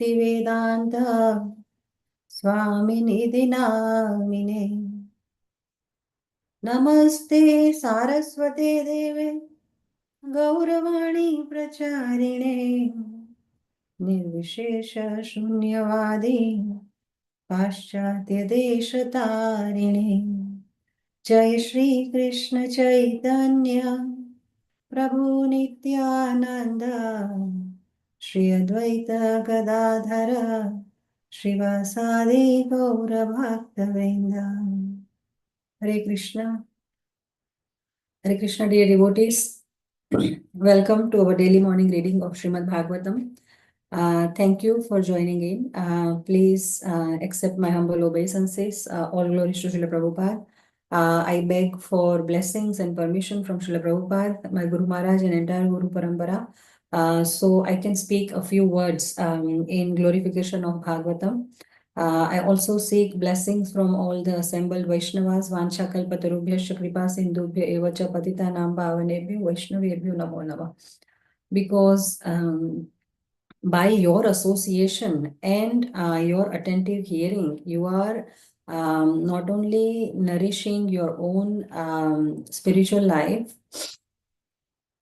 Vedanta Swamini Namine Namaste Saraswate Deve Gauravani Pracharine Nirvishesha Shunyavadi Paschatya Deshatarine Jai Shri Krishna Chaitanya Prabhu Nityananda Shri Advaita Gadadhara Srivasadi Gaura Bhaktavinda. Hare Krishna. Hare Krishna, dear devotees. Welcome to our daily morning reading of Srimad Bhagavatam. Thank you for joining in. Please accept my humble obeisances. All glories to Srila Prabhupada. I beg for blessings and permission from Srila Prabhupada, my Guru Maharaj, and entire Guru Parampara, so I can speak a few words in glorification of Bhagavatam. I also seek blessings from all the assembled Vaishnavas. Vancha kalpatarubhyascha kripa sindhubhya evacha patitanam pavanebhyo Vaishnavebhyo namo namah. Because by your association and your attentive hearing, you are not only nourishing your own spiritual life,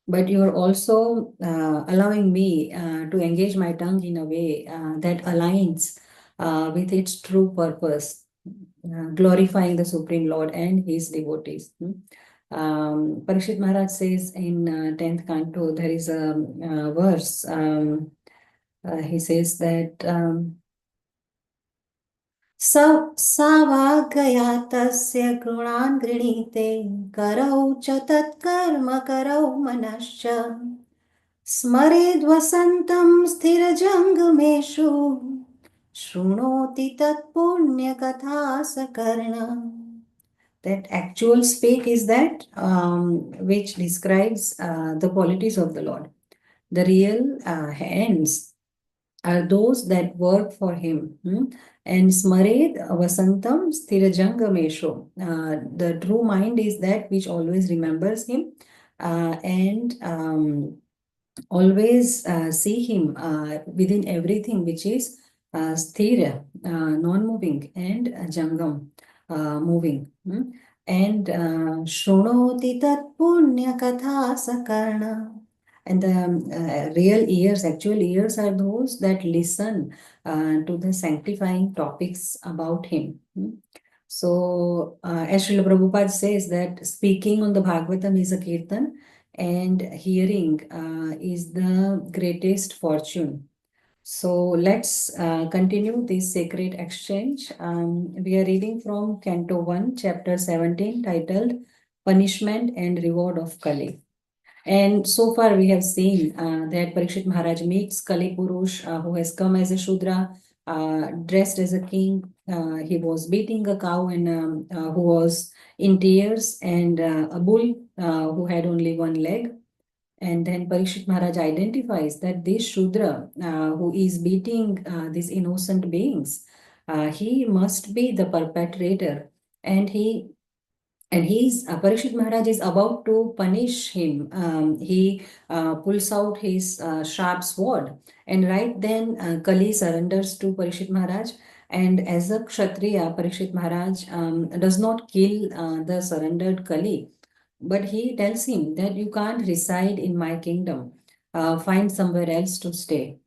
but you are also allowing me to engage my tongue in a way that aligns with its true purpose, glorifying the Supreme Lord and his devotees. Parikshit Maharaj says in 10th Canto, there is a verse, he says that Savagaya tasya grunan grinite karau cha tatkarma karau manascha Smared vasantam sthirajangameshu Shrunoti tat punya katha sakarna. That actual speak is that which describes the qualities of the Lord. The real hands are those that work for him. And smared vasantam sthirajangameshu. The true mind is that which always remembers him and always see him within everything which is sthira, non-moving, and jangam, moving. And shrunoti tat punya katha sakarna. And the real ears, actual ears, are those that listen to the sanctifying topics about him. So, as Srila Prabhupada says, that speaking on the Bhagavatam is a kirtan, and hearing is the greatest fortune. So let's continue this sacred exchange. We are reading from Canto 1, Chapter 17, titled Punishment and Reward of Kali. And so far we have seen that Parikshit Maharaj meets Kali Purush who has come as a Shudra, dressed as a king. He was beating a cow and who was in tears, and a bull who had only one leg. And then Parikshit Maharaj identifies that this Shudra who is beating these innocent beings, he must be the perpetrator, and Parikshit Maharaj is about to punish him. He pulls out his sharp sword, and right then Kali surrenders to Parikshit Maharaj. And as a Kshatriya, Parikshit Maharaj does not kill the surrendered Kali, but he tells him that you can't reside in my kingdom. Find somewhere else to stay.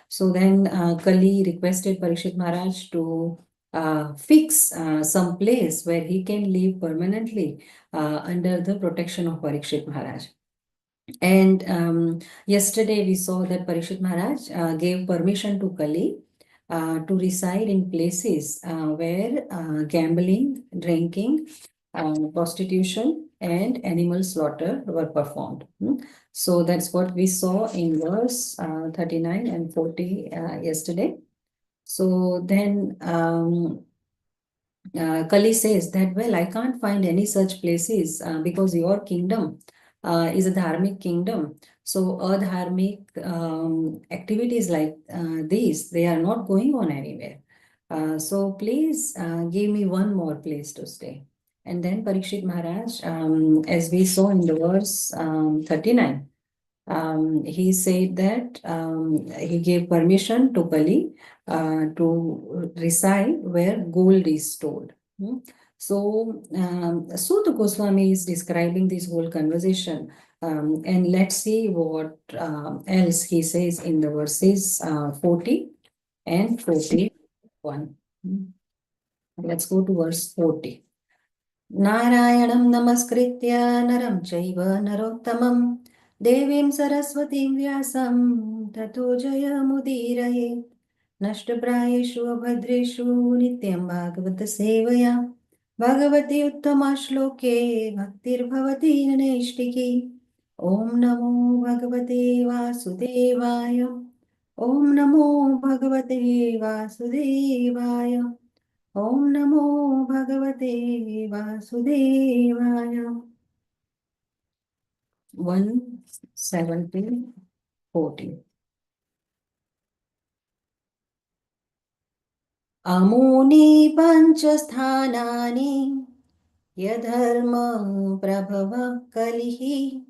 So then Kali requested Parikshit Maharaj to fix some place where he can live permanently under the protection of Parikshit Maharaj. And yesterday we saw that Parikshit Maharaj gave permission to Kali to reside in places where gambling, drinking, prostitution, and animal slaughter were performed. So that's what we saw in verse 39 and 40 yesterday. So then Kali says that, well, I can't find any such places because your kingdom is a dharmic kingdom. So adharmic activities like these, they are not going on anywhere. So please give me one more place to stay. And then Parikshit Maharaj, as we saw in the verse 39, he said that he gave permission to Kali to reside where gold is stored. So, Suta Goswami is describing this whole conversation. And let's see what else he says in the verses 40 and 41. Let's go to verse 40. Narayanam namaskritya naram chaiva narottamam devim saraswatim vyasam tato jayamudiraye nashtaprayeshu abhadreshu nityam bhagavata sevaya bhagavati uttama shloke bhaktir bhavati naneshtiki om namo bhagavate vasudevaya om namo bhagavate vasudevaya Om Namo Bhagavate Vasudevaya. 1:17:14. Amuni panchasthanani yadharma prabhava kalihi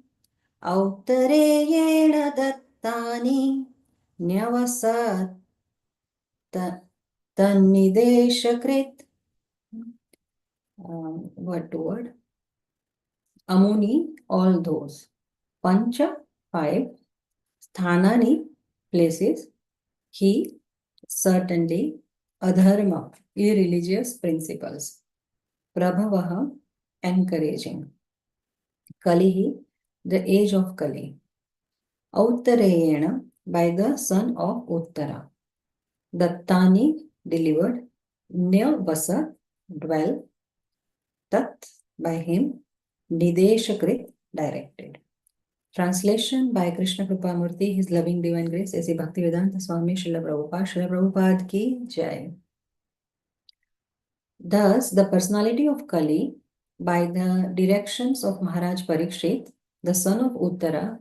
autareyena dattani nyavasat tannideshakrit. Word to word. Amuni, all those. Pancha, 5. Sthanani, places. He, certainly. Adharma, irreligious principles. Prabhavaha, encouraging. Kalihi, the age of Kali. Uttarayena, by the son of Uttara. Dattani, delivered. Nyavasa, dwell. Tat, by him. Nideshakrit, directed. Translation by Krishna Kripamurti, His Loving Divine Grace, A.C. Bhaktivedanta Swami Srila Prabhupada ki Jai. Thus, the personality of Kali, by the directions of Maharaj Parikshit, the son of Uttara,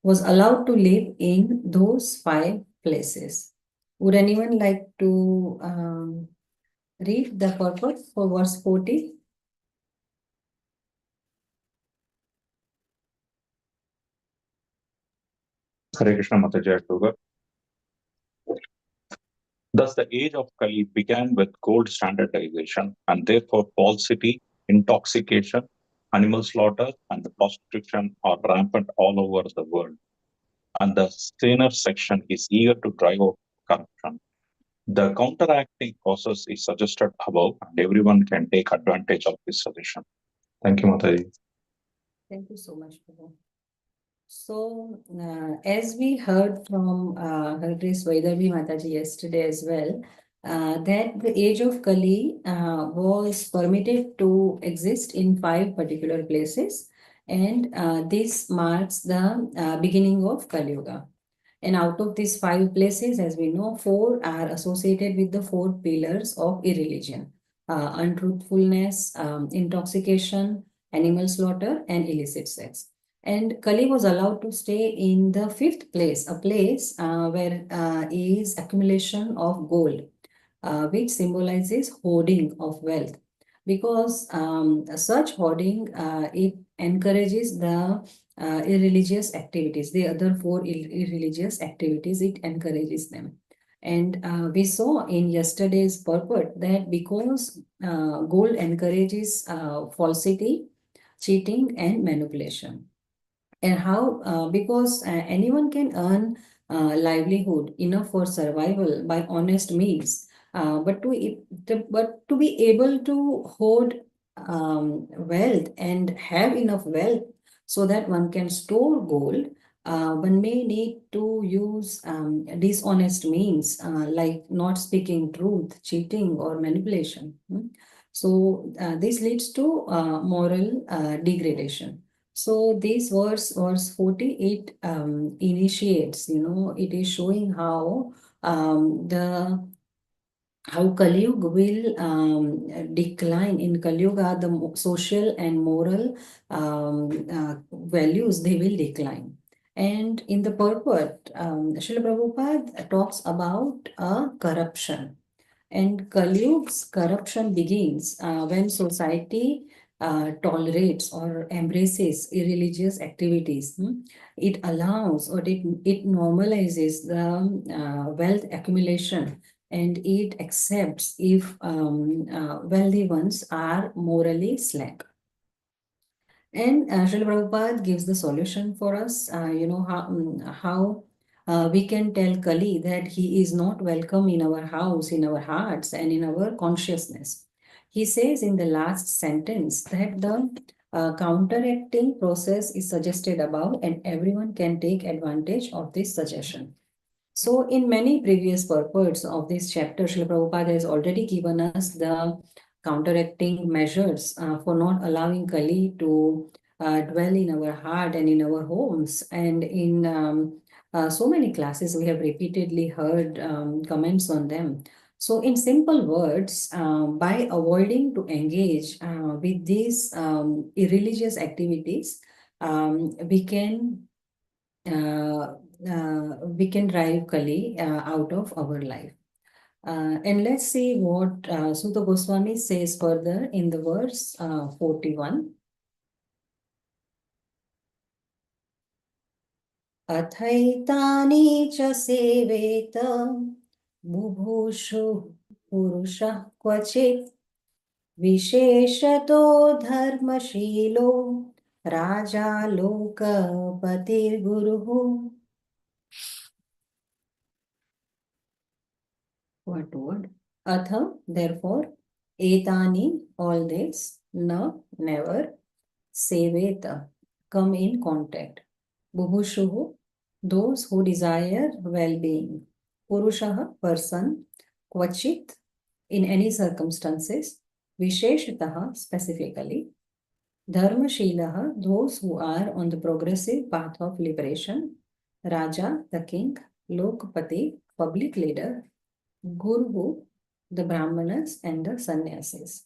was allowed to live in those 5 places. Would anyone like to read the purport for verse 40? Hare Krishna, Mataji. Thus, the age of Kali began with gold standardization, and therefore falsity, intoxication, animal slaughter, and prostitution are rampant all over the world. And the saner section is eager to drive out corruption. The counteracting process is suggested above, and everyone can take advantage of this suggestion. Thank you, Mataji. Thank you so much, Prabhu. So, as we heard from Her Grace Vaidavi Mataji yesterday as well, that the age of Kali was permitted to exist in 5 particular places, and this marks the beginning of Kali Yuga. And out of these 5 places, as we know, 4 are associated with the 4 pillars of irreligion: untruthfulness, intoxication, animal slaughter, and illicit sex. And Kali was allowed to stay in the 5th place, a place where is accumulation of gold, which symbolizes hoarding of wealth. Because such hoarding, it encourages the irreligious activities, the other 4 irreligious activities, it encourages them. And we saw in yesterday's purport that because gold encourages falsity, cheating, and manipulation. And how, because anyone can earn livelihood enough for survival by honest means, but to be able to hoard wealth and have enough wealth so that one can store gold, one may need to use dishonest means like not speaking truth, cheating, or manipulation. So this leads to moral degradation. So this verse 48 initiates, it is showing how Kali Yuga will decline. In Kali Yuga, the social and moral values, they will decline. And in the purport, Srila Prabhupada talks about corruption. And Kali Yuga's corruption begins when society tolerates or embraces irreligious activities. It allows or it normalizes the wealth accumulation, and it accepts if wealthy ones are morally slack. And Srila Prabhupada gives the solution for us, how we can tell Kali that he is not welcome in our house, in our hearts, and in our consciousness. He says in the last sentence that the counteracting process is suggested above, and everyone can take advantage of this suggestion. So, in many previous purports of this chapter, Srila Prabhupada has already given us the counteracting measures for not allowing Kali to dwell in our heart and in our homes. And in so many classes, we have repeatedly heard comments on them. So, in simple words, by avoiding to engage with these irreligious activities, we can we can drive Kali out of our life. And let's see what Sutta Goswami says further in the verse 41. Athaitani cha seveta bubhushu purusha kvachit visheshato dharmashilo raja lokapatir guruhu. What word? Atha, therefore, etani, all this, na, never, seveta, come in contact. Bubhushuhu, those who desire well-being. Purushaha, person. Kvachit, in any circumstances. Visheshataha, specifically. Dharmashilaha, those who are on the progressive path of liberation. Raja, the king. Lokpati, public leader. Guru, the Brahmanas and the Sannyasis.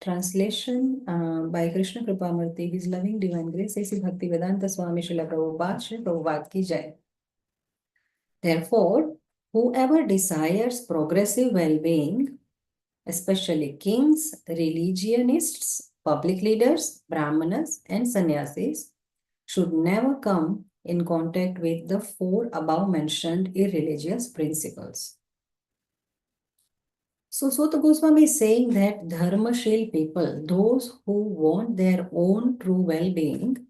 Translation by Krishna Kripamurti, His Loving Divine Grace, A.C. Bhaktivedanta Swami Srila Prabhupada, Srila Prabhupada ki Jai. Therefore, whoever desires progressive well-being, especially kings, religionists, public leaders, Brahmanas and Sannyasis, should never come in contact with the four above mentioned irreligious principles. So Sutta Goswami is saying that dharmashil people, those who want their own true well-being,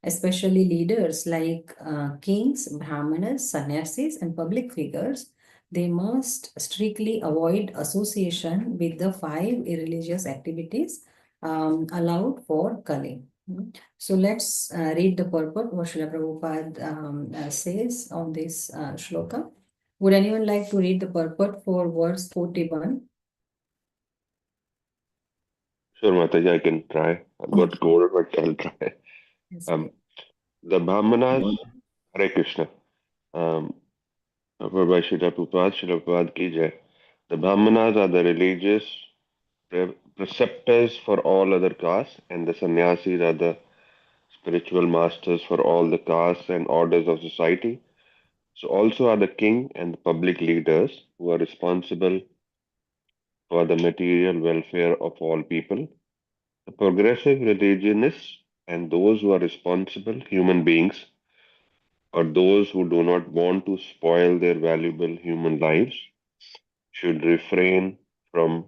especially leaders like kings, brahmanas, sannyasis, and public figures, they must strictly avoid association with the 5 irreligious activities allowed for Kali. So let's read the purport what Srila Prabhupada says on this shloka. Would anyone like to read the purport for verse 41? Sure, Mataji, I can try. I'm not gold, but I'll try. Yes, Um, the Brahmanas, Hare Krishna. Offered by Srila Prabhupada ki Jai. The Brahmanas are the religious preceptors for all other castes, and the sannyasis are the spiritual masters for all the castes and orders of society. So also are the king and the public leaders who are responsible for the material welfare of all people. The progressive religionists and those who are responsible human beings, or those who do not want to spoil their valuable human lives, should refrain from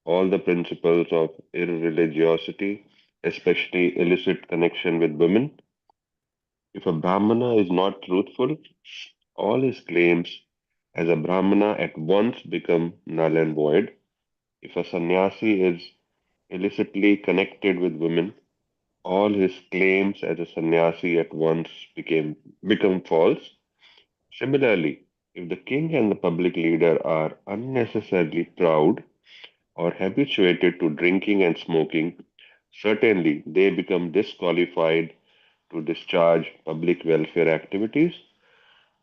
all the principles of irreligiosity, especially illicit connection with women. If a Brahmana is not truthful, all his claims as a Brahmana at once become null and void. If a sannyasi is illicitly connected with women, all his claims as a sannyasi at once become false. Similarly, if the king and the public leader are unnecessarily proud or habituated to drinking and smoking, certainly they become disqualified to discharge public welfare activities.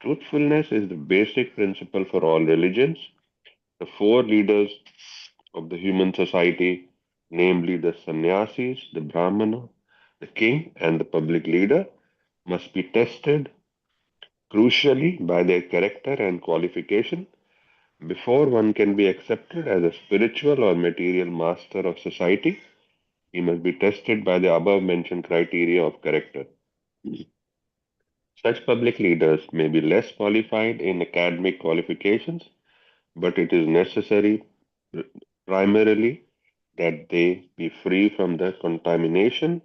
Truthfulness is the basic principle for all religions. The 4 leaders of the human society, namely the sannyasis, the brahmana, the king, and the public leader, must be tested crucially by their character and qualification before one can be accepted as a spiritual or material master of society. he must be tested by the above mentioned criteria of character. Such public leaders may be less qualified in academic qualifications, but it is necessary primarily that they be free from the contamination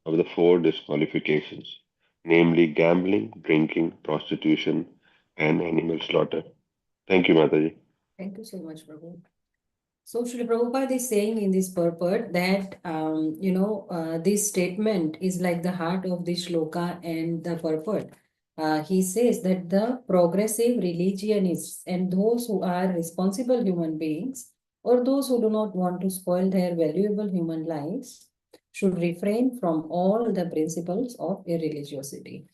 of the four disqualifications, namely gambling, drinking, prostitution, and animal slaughter. Thank you, Mataji. Thank you so much, Prabhu. So Srila Prabhupada is saying in this purport that, this statement is like the heart of the shloka and the purport. He says that the progressive religionists and those who are responsible human beings, or those who do not want to spoil their valuable human lives, should refrain from all the principles of irreligiosity.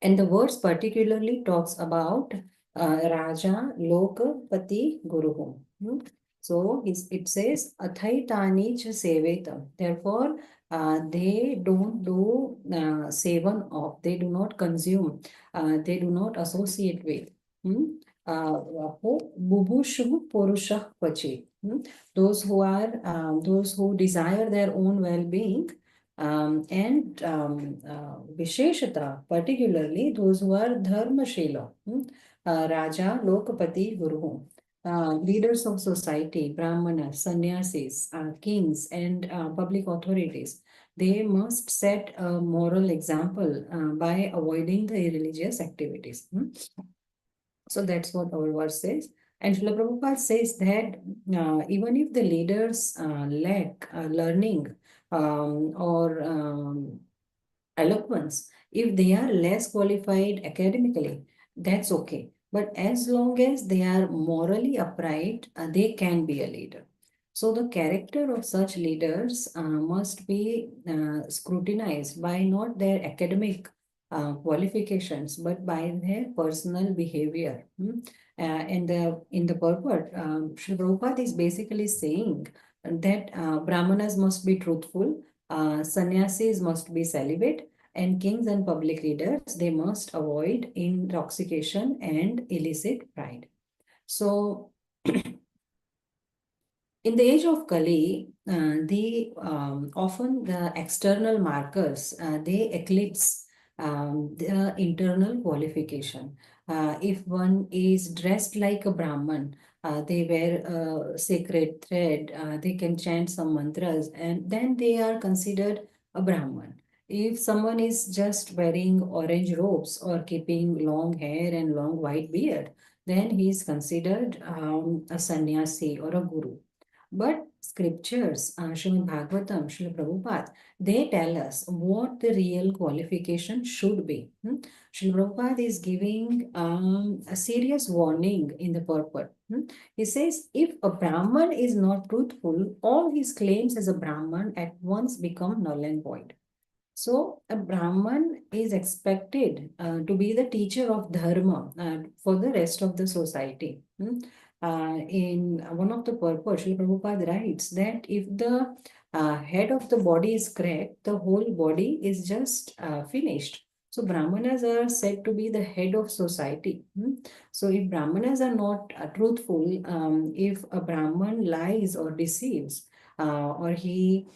And the verse particularly talks about Raja Lokapati Guruhum. So it says Athaitani cha sevetam. Therefore, they don't do sevan of, they do not consume, they do not associate with. Bubushu Purusha Pachi. Those who desire their own well-being, and Visheshata, particularly those who are Dharmashila, Raja, Lokapati, Guru, leaders of society, Brahmanas, sannyasis, kings, and public authorities. They must set a moral example by avoiding the irreligious activities. So that's what our verse says. And Srila Prabhupada says that even if the leaders lack learning or eloquence, if they are less qualified academically, that's okay. But as long as they are morally upright, they can be a leader. So the character of such leaders must be scrutinized by not their academic qualifications, but by their personal behavior. And in the purport, Srila Prabhupada is basically saying that Brahmanas must be truthful, sannyasis must be celibate, and kings and public leaders, they must avoid intoxication and illicit pride. So, in the age of Kali, often the external markers they eclipse the internal qualification. If one is dressed like a Brahman, they wear a sacred thread, they can chant some mantras, and then they are considered a Brahman. If someone is just wearing orange robes or keeping long hair and long white beard, then he is considered a sannyasi or a guru. But scriptures, Srimad Bhagavatam, Srila Prabhupada, they tell us what the real qualification should be. Srila Prabhupada is giving a serious warning in the purport. He says, if a Brahman is not truthful, all his claims as a Brahman at once become null and void. So a Brahman is expected to be the teacher of dharma for the rest of the society. In one of the purports, Srila Prabhupada writes that if the head of the body is cracked, the whole body is just finished. So Brahmanas are said to be the head of society. So if Brahmanas are not truthful, if a Brahman lies or deceives, or he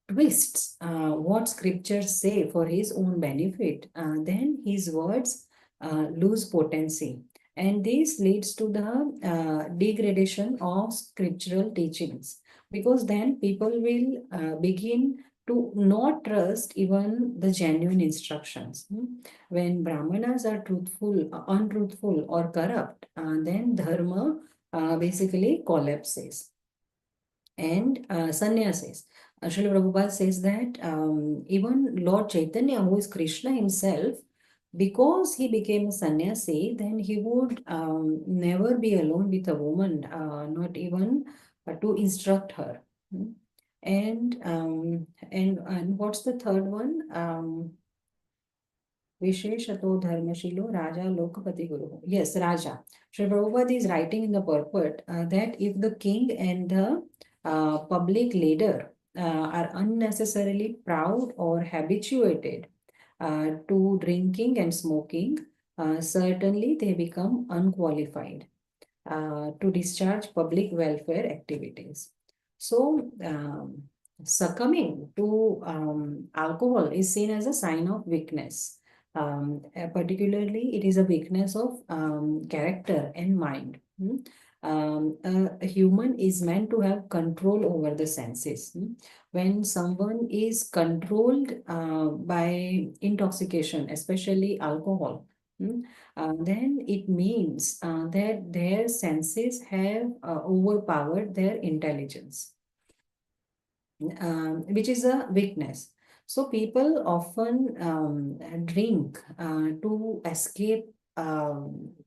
twists what scriptures say for his own benefit, then his words lose potency. And this leads to the degradation of scriptural teachings, because then people will begin to not trust even the genuine instructions. When Brahmanas are truthful, untruthful, or corrupt, then dharma basically collapses. And sannyasis. Srila Prabhupada says that even Lord Chaitanya, who is Krishna himself, because he became a sannyasi, then he would never be alone with a woman, not even to instruct her. And what's the third one? Visheshato Dharmashilo Raja Lokapati Guru. Yes, Raja. Sri Prabhupada is writing in the purport that if the king and the public leader are unnecessarily proud or habituated to drinking and smoking, certainly they become unqualified to discharge public welfare activities. So, succumbing to alcohol is seen as a sign of weakness. Particularly, it is a weakness of character and mind. A human is meant to have control over the senses. When someone is controlled by intoxication, especially alcohol, then it means that their senses have overpowered their intelligence, which is a weakness. So people often drink um,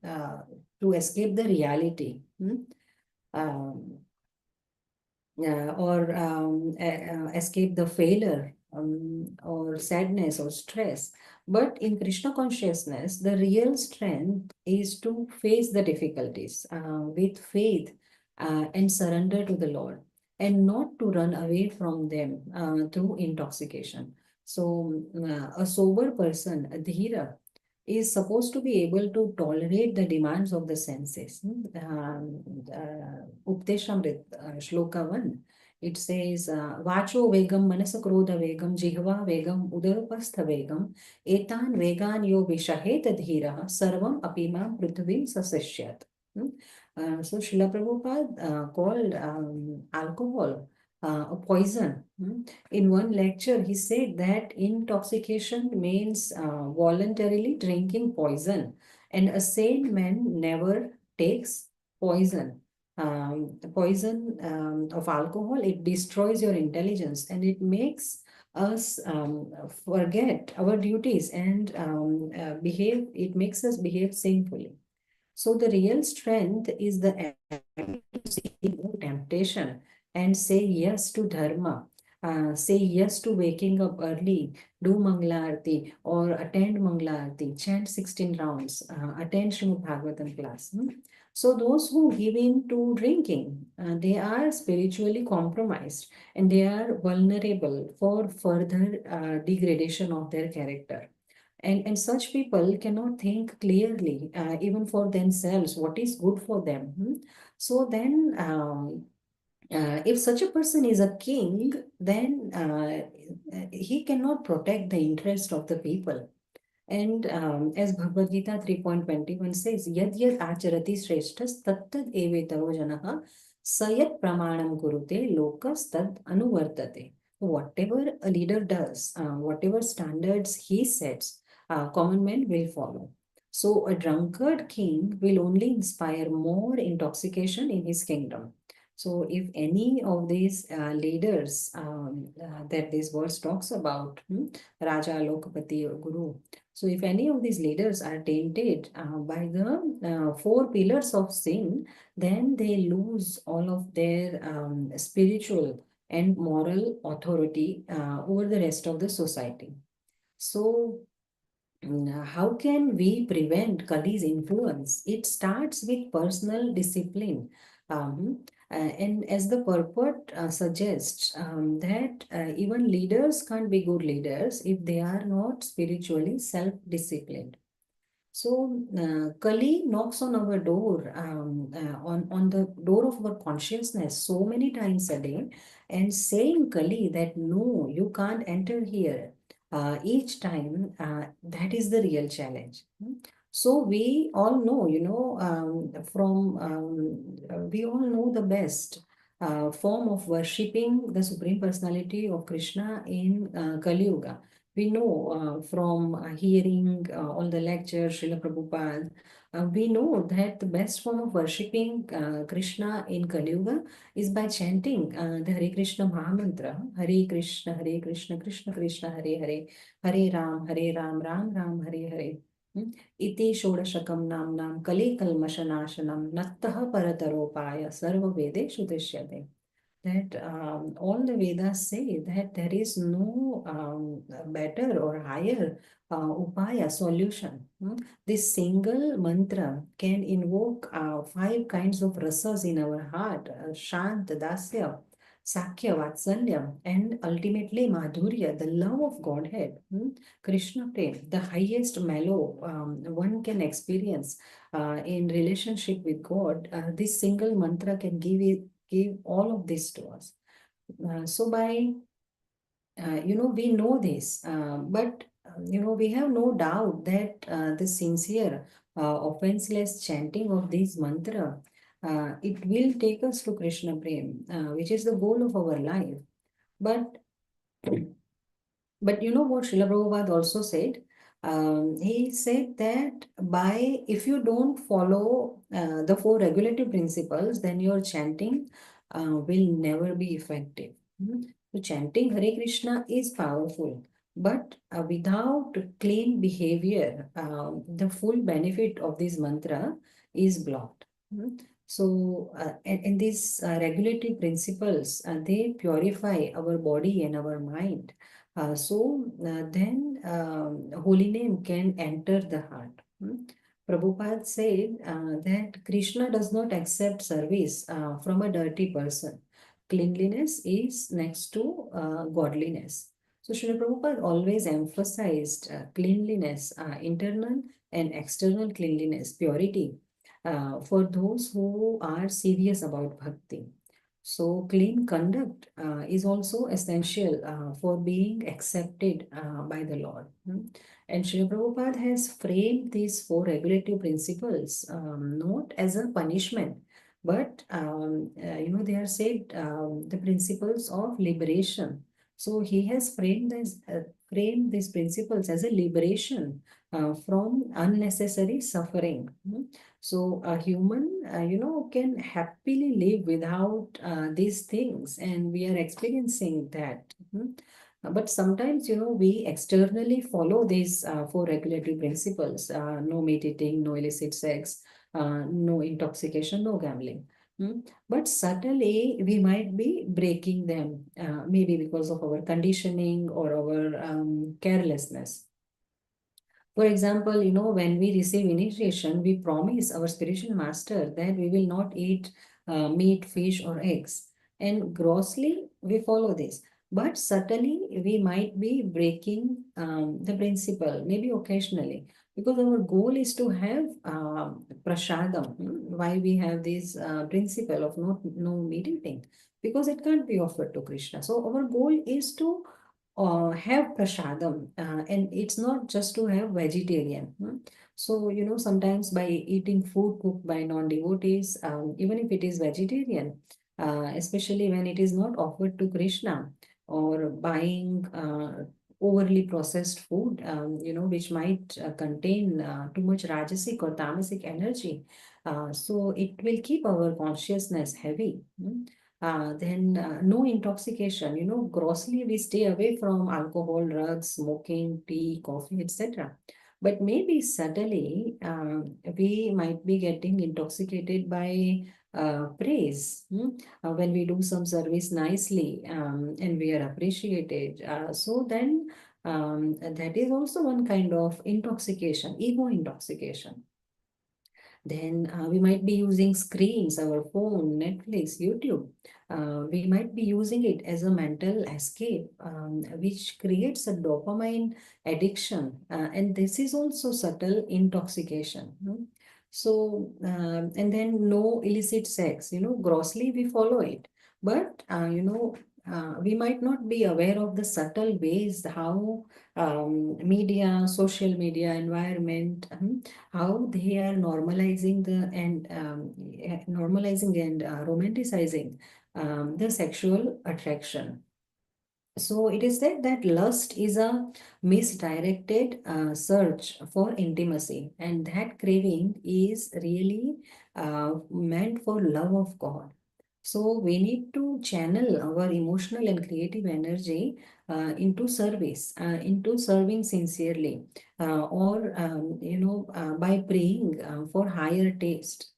uh, to escape the reality. Um, or escape the failure or sadness or stress. But in Krishna consciousness, the real strength is to face the difficulties with faith and surrender to the Lord, and not to run away from them through intoxication. So, a sober person, a dhira, is supposed to be able to tolerate the demands of the senses. Updeshamrit, Shloka 1, it says, Vacho vegam manasa krodha vegam jihva vegam udarapastha vegam etan vegan yo vishahet dhiraha sarvam apimam prithvim sasashyat. So Srila Prabhupada called alcohol a poison. In one lecture, he said that intoxication means voluntarily drinking poison, and a sane man never takes poison. The poison of alcohol, it destroys your intelligence, and it makes us forget our duties and it makes us behave sinfully. So the real strength is the ability to see no temptation and say yes to dharma. Say yes to waking up early, do Manglarti or attend Manglarti, chant 16 rounds, attend Srimad Bhagavatam class. So those who give in to drinking, they are spiritually compromised, and they are vulnerable for further degradation of their character. And such people cannot think clearly, even for themselves, what is good for them. So then, if such a person is a king, then he cannot protect the interest of the people. And as Bhagavad Gita 3.21 says, Yad yad acharati shreshthas tattad evetaro janaha sayat pramanam kurute lokas tad anuvartate. Whatever a leader does, whatever standards he sets, common men will follow. So a drunkard king will only inspire more intoxication in his kingdom. So if any of these leaders that this verse talks about, Raja, Lokapati, or Guru, so if any of these leaders are tainted by the four pillars of sin, then they lose all of their spiritual and moral authority over the rest of the society. So how can we prevent Kali's influence? It starts with personal discipline. And as the purport suggests, that even leaders can't be good leaders if they are not spiritually self-disciplined. So Kali knocks on our door, on the door of our consciousness so many times a day, and saying Kali that no, you can't enter here. Each time, that is the real challenge. So we all know, we all know the best form of worshipping the Supreme Personality of Krishna in Kali Yuga. We know from hearing all the lectures, Srila Prabhupada, we know that the best form of worshipping Krishna in Kali Yuga is by chanting the Hare Krishna Mahamantra, Hare Krishna, Krishna Krishna, Hare Hare, Hare Ram, Ram Ram, Hare Hare. Iti Shodashakam Namnam Kali Kalmashanashanam Nattaha Parataropaya Sarva Vedeshu Drishyate. That all the Vedas say that there is no better or higher upaya solution. This single mantra can invoke 5 kinds of rasas in our heart: Shant, Dasya, Sakya, Vatsalya, and ultimately Madhurya, the love of Godhead. Krishna Prem, the highest mellow one can experience in relationship with God. This single mantra can give all of this to us. So by we know this, but we have no doubt that the sincere, offenseless chanting of this mantra, it will take us to Krishna Prem, which is the goal of our life. But but you know what Srila Prabhupada also said? He said that if you don't follow the four regulative principles, then your chanting will never be effective. So chanting Hare Krishna is powerful, but without clean behavior, the full benefit of this mantra is blocked. So, and these regulative principles, they purify our body and our mind. Then holy name can enter the heart. Prabhupada said that Krishna does not accept service from a dirty person. Cleanliness is next to godliness. So Srila Prabhupada always emphasized cleanliness, internal and external cleanliness, purity, for those who are serious about bhakti. So clean conduct is also essential for being accepted by the Lord. And Srila Prabhupada has framed these four regulative principles not as a punishment, but they are said the principles of liberation. So he has framed these principles as a liberation from unnecessary suffering. So a human, can happily live without these things, and we are experiencing that. But sometimes, we externally follow these four regulatory principles: no meat eating, no illicit sex, no intoxication, no gambling. But subtly, we might be breaking them, maybe because of our conditioning or our carelessness. For example, when we receive initiation, we promise our spiritual master that we will not eat meat, fish, or eggs. And grossly, we follow this. But subtly, we might be breaking the principle, maybe occasionally, because our goal is to have prasadam. Why we have this principle of no meat eating? Because it can't be offered to Krishna. So our goal is to have prasadam, and it's not just to have vegetarian. So, sometimes by eating food cooked by non-devotees, even if it is vegetarian, especially when it is not offered to Krishna, or buying overly processed food, which might contain too much rajasic or tamasic energy. So it will keep our consciousness heavy. Then no intoxication, grossly we stay away from alcohol, drugs, smoking, tea, coffee, etc. But maybe subtly we might be getting intoxicated by praise. When we do some service nicely, and we are appreciated. So then that is also one kind of intoxication, ego intoxication. Then we might be using screens, our phone, Netflix, YouTube. We might be using it as a mental escape, which creates a dopamine addiction. And this is also subtle intoxication. So, and then no illicit sex, grossly we follow it. But, we might not be aware of the subtle ways how media, social media, environment, how they are normalizing and romanticizing the sexual attraction. So it is said that lust is a misdirected search for intimacy, and that craving is really meant for love of God. So we need to channel our emotional and creative energy into service, into serving sincerely, or by praying for higher taste.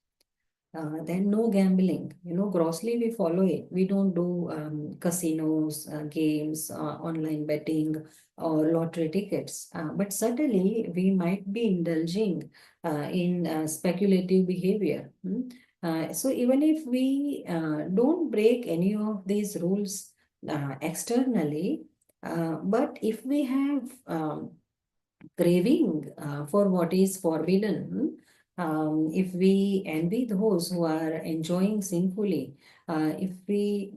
Then no gambling, grossly we follow it. We don't do casinos, games, online betting, or lottery tickets. But certainly we might be indulging in speculative behavior. So even if we don't break any of these rules externally, but if we have craving for what is forbidden, if we envy those who are enjoying sinfully, if we,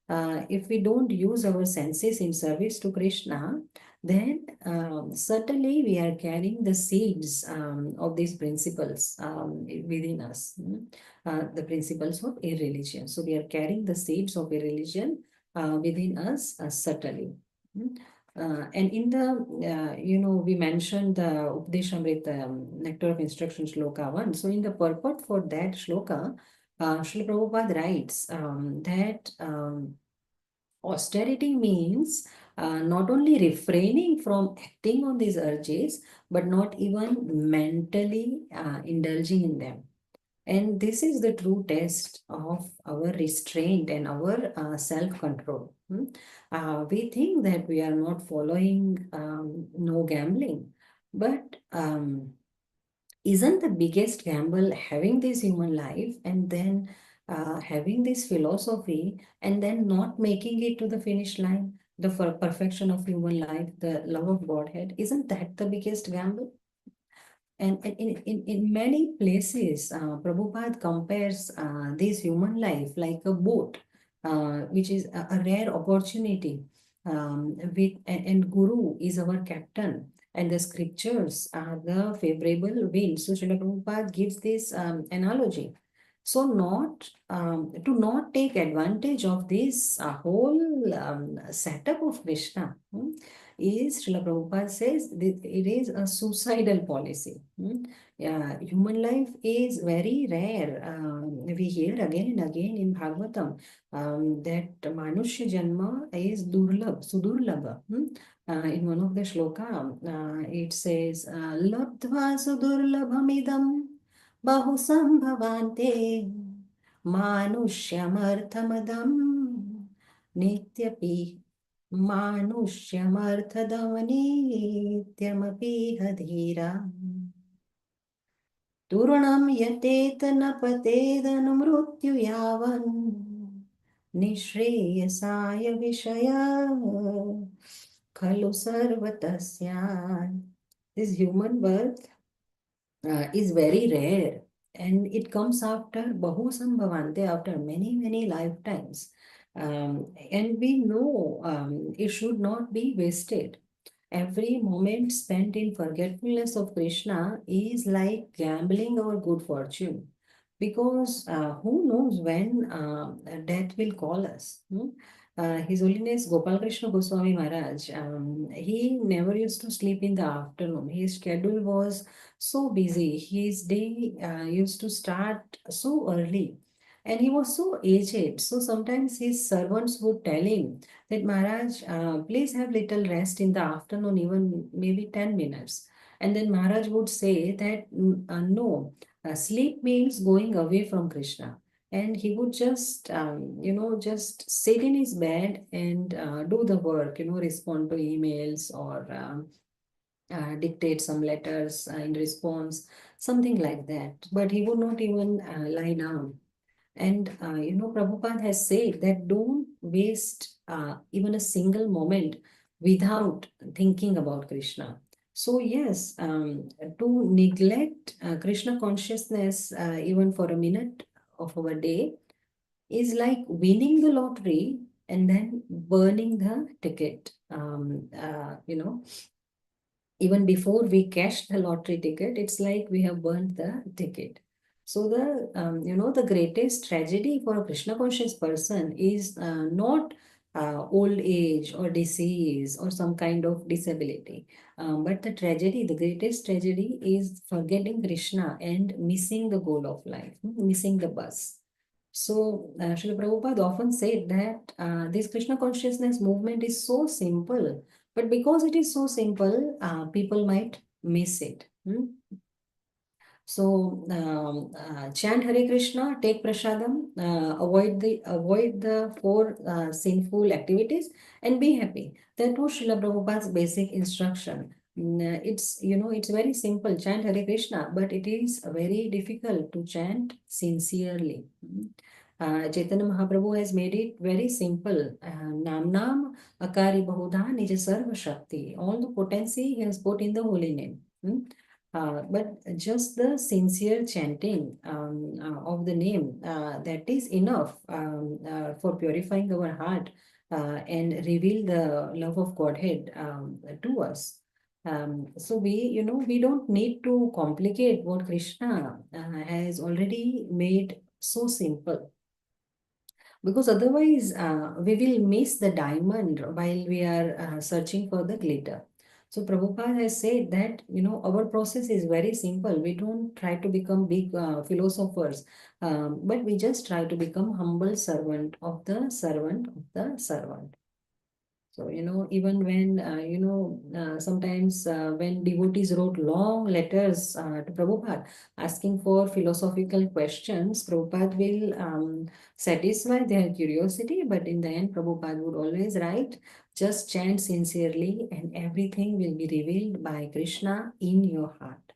if we don't use our senses in service to Krishna, then certainly we are carrying the seeds of these principles within us, the principles of irreligion. So we are carrying the seeds of irreligion within us, certainly. Mm. And in the, we mentioned the Upadeshamrita, Nectar of Instruction, Shloka 1. So in the purport for that shloka, Srila Prabhupada writes that austerity means not only refraining from acting on these urges, but not even mentally indulging in them. And this is the true test of our restraint and our self-control. We think that we are not following no gambling, but isn't the biggest gamble having this human life and then having this philosophy and then not making it to the finish line, the perfection of human life, the love of Godhead? Isn't that the biggest gamble? And in many places, Prabhupada compares this human life like a boat, which is a rare opportunity. And Guru is our captain, and the scriptures are the favorable wind. So Srila Prabhupada gives this analogy. So to not take advantage of this whole setup of Krishna, is, Srila Prabhupada says, it is a suicidal policy. Yeah, human life is very rare. We hear again and again in Bhagavatam that Manushya Janma is Durlabh, Sudurlabha. In one of the shloka, it says, Labdva Sudurlabhamidam Bahu Sambhavante Manusyamarthamadam Nityapi Manuष्यमर्थदमनीत्यमपि हधीरा Turanam yateta patedanumrutyu yavan Nishreyasaya vishaya Khalu sarvatasya. This human birth is very rare, and it comes after Bahu Sambhavante, after many lifetimes. And we know it should not be wasted. Every moment spent in forgetfulness of Krishna is like gambling our good fortune, because who knows when death will call us. His Holiness Gopal Krishna Goswami Maharaj, he never used to sleep in the afternoon. His schedule was so busy. His day used to start so early. And he was so aged. So sometimes his servants would tell him that, Maharaj, please have little rest in the afternoon, even maybe 10 minutes. And then Maharaj would say that, no, sleep means going away from Krishna. And he would just, just sit in his bed and do the work, respond to emails or dictate some letters in response, something like that. But he would not even lie down. And, Prabhupada has said that don't waste even a single moment without thinking about Krishna. So yes, to neglect Krishna consciousness even for a minute of our day is like winning the lottery and then burning the ticket. Even before we cash the lottery ticket, it's like we have burned the ticket. So the greatest tragedy for a Krishna conscious person is not old age or disease or some kind of disability. But the greatest tragedy is forgetting Krishna and missing the goal of life, missing the bus. So, Srila Prabhupada often said that this Krishna consciousness movement is so simple, but because it is so simple, people might miss it. So, chant Hare Krishna, take prasadam, avoid the four sinful activities, and be happy. That was Srila Prabhupada's basic instruction. It's very simple, chant Hare Krishna, but it is very difficult to chant sincerely. Chaitanya Mahaprabhu has made it very simple. Nam Nam Akari Bahudha Nija Sarva Shakti. All the potency he has put in the holy name. But just the sincere chanting of the name, that is enough for purifying our heart and reveal the love of Godhead to us. So we don't need to complicate what Krishna has already made so simple, because otherwise we will miss the diamond while we are searching for the glitter. So Prabhupada has said that our process is very simple. We don't try to become big philosophers, but we just try to become humble servant of the servant of the servant. So, even when, sometimes when devotees wrote long letters to Prabhupada asking for philosophical questions, Prabhupada will satisfy their curiosity, but in the end, Prabhupada would always write, just chant sincerely and everything will be revealed by Krishna in your heart.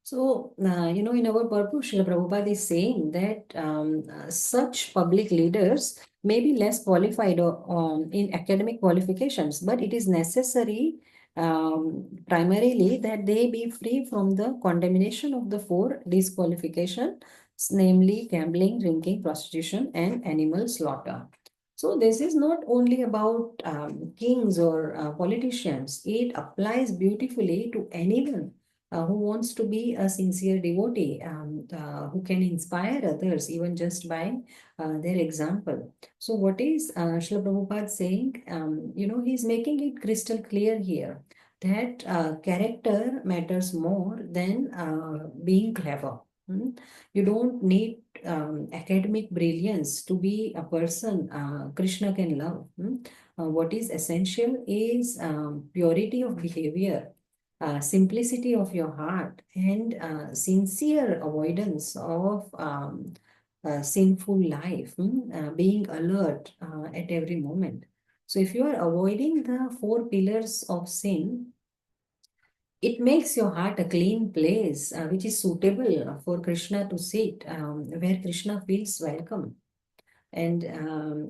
So, in our purpose, Srila Prabhupada is saying that such public leaders may be less qualified in academic qualifications, but it is necessary primarily that they be free from the condemnation of the four disqualifications, namely gambling, drinking, prostitution, and animal slaughter. So this is not only about kings or politicians. It applies beautifully to anyone who wants to be a sincere devotee, who can inspire others even just by their example. So what is Srila Prabhupada saying? He's making it crystal clear here that character matters more than being clever. You don't need academic brilliance to be a person Krishna can love. What is essential is purity of behavior, simplicity of your heart, and sincere avoidance of sinful life, being alert at every moment. So if you are avoiding the four pillars of sin, it makes your heart a clean place, which is suitable for Krishna to sit, where Krishna feels welcome. And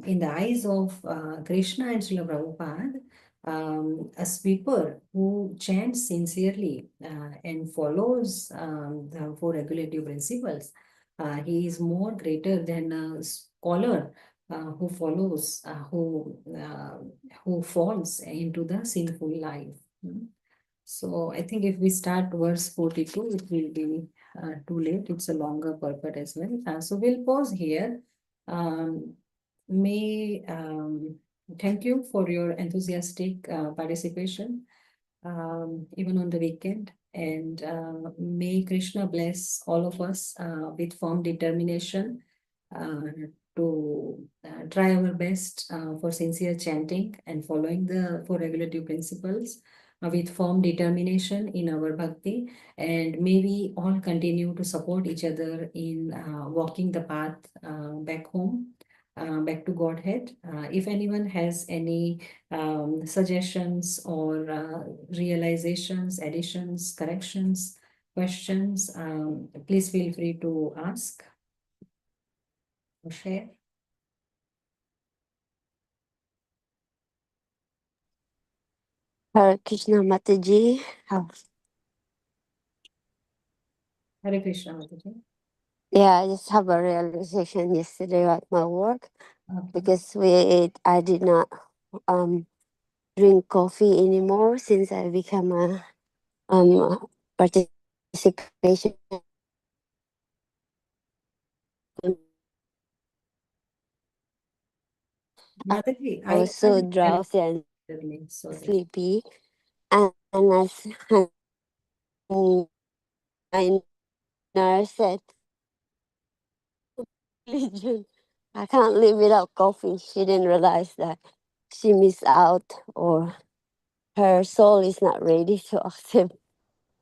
in the eyes of Krishna and Srila Prabhupada, a sweeper who chants sincerely and follows the four regulative principles, he is more greater than a scholar who follows, who falls into the sinful life. So I think if we start verse 42, it will be too late. It's a longer purport as well. So we'll pause here. Um, may Thank you for your enthusiastic participation, even on the weekend. And may Krishna bless all of us with firm determination uh, to try our best for sincere chanting and following the four regulative principles with firm determination in our bhakti. And may we all continue to support each other in walking the path back home, back to Godhead. If anyone has any suggestions or realizations, additions, corrections, questions, please feel free to ask or share. Hare Krishna Mataji. Hare Krishna, Mataji. Yeah, I just have a realization yesterday at my work Okay. because I did not drink coffee anymore since I become a participation. Mataji, I was so can't hear drowsy and clearly, sorry. sleepy, and my nurse said, "Religion, I can't live without coffee." She didn't realize that she missed out, or her soul is not ready to accept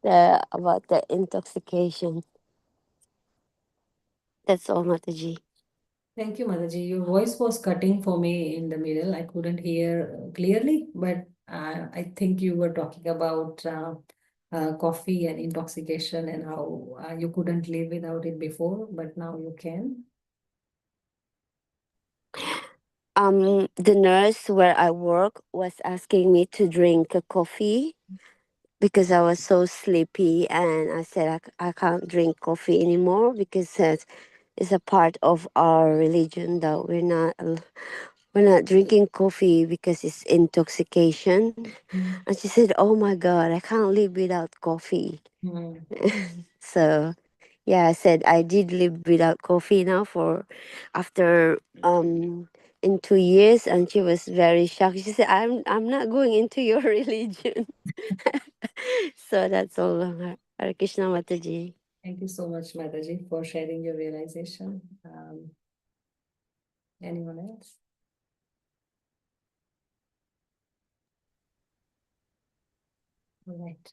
about the intoxication. That's all, Mataji. Thank you, Mataji. Your voice was cutting for me in the middle. I couldn't hear clearly, but I think you were talking about coffee and intoxication and how you couldn't live without it before, but now you can. The nurse where I work was asking me to drink a coffee, because I was so sleepy, and I said I can't drink coffee anymore because it's a part of our religion that we're not drinking coffee because it's intoxication. And she said, "Oh my God, I can't live without coffee." So yeah, I said I did live without coffee now for after in 2 years, and she was very shocked. She said, I'm not going into your religion." So that's all. Hare Krishna, Mataji. Thank you so much, Mataji, for sharing your realization. Anyone else? All right.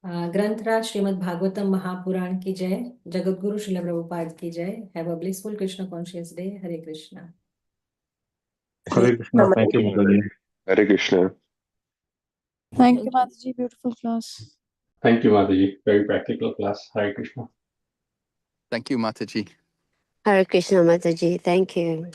ग्रंथराज Shrimad Bhagavatam Mahapuran की जय, जगतगुरु श्रील प्रभुपाद की जय. Have a blissful Krishna conscious day. Hare Krishna. Hare Krishna. Thank you, Mataji. Hare Krishna. Thank you, Mataji. Beautiful class. Thank you, Mataji. Very practical class. Hare Krishna. Thank you, Mataji. Hare Krishna, Mataji. Thank you.